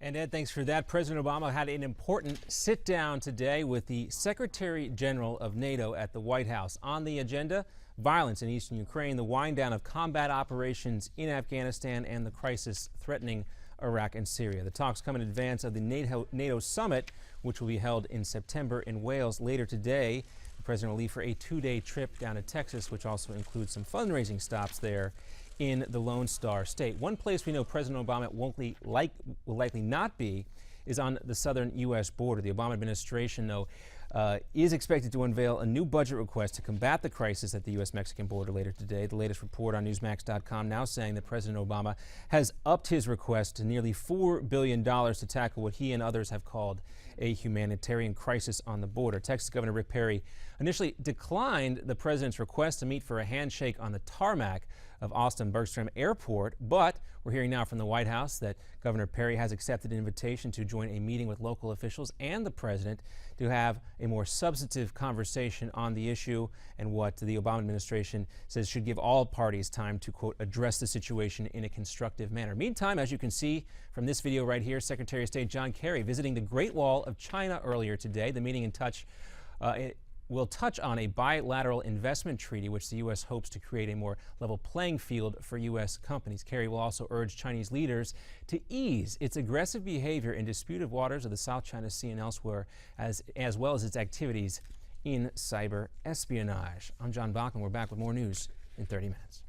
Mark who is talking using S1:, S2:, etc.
S1: And Ed, thanks for that. President Obama had an important sit-down today with the Secretary General of NATO at the White House. On the agenda, violence in eastern Ukraine, the wind-down of combat operations in Afghanistan, and the crisis threatening Iraq and Syria. The talks come in advance of the NATO summit, which will be held in September in Wales later today. The president will leave for a two-day trip down to Texas, which also includes some fundraising stops there in the Lone Star State. One place we know President Obama will likely not be is on the southern U.S. border. The Obama administration, though, is expected to unveil a new budget request to combat the crisis at the U.S.-Mexican border later today. The latest report on Newsmax.com now saying that President Obama has upped his request to nearly $4 billion to tackle what he and others have called a humanitarian crisis on the border. Texas Governor Rick Perry initially declined the president's request to meet for a handshake on the tarmac of Austin-Bergstrom Airport, but we're hearing now from the White House that Governor Perry has accepted an invitation to join a meeting with local officials and the president to have a more substantive conversation on the issue and what the Obama administration says should give all parties time to, quote, address the situation in a constructive manner. Meantime, as you can see from this video right here, Secretary of State John Kerry visiting the Great Wall of China earlier today. The meeting will touch on a bilateral investment treaty, which the U.S. hopes to create a more level playing field for U.S. companies. Kerry will also urge Chinese leaders to ease its aggressive behavior in disputed waters of the South China Sea and elsewhere, as well as its activities in cyber espionage. I'm John Bachman. We're back with more news in 30 minutes.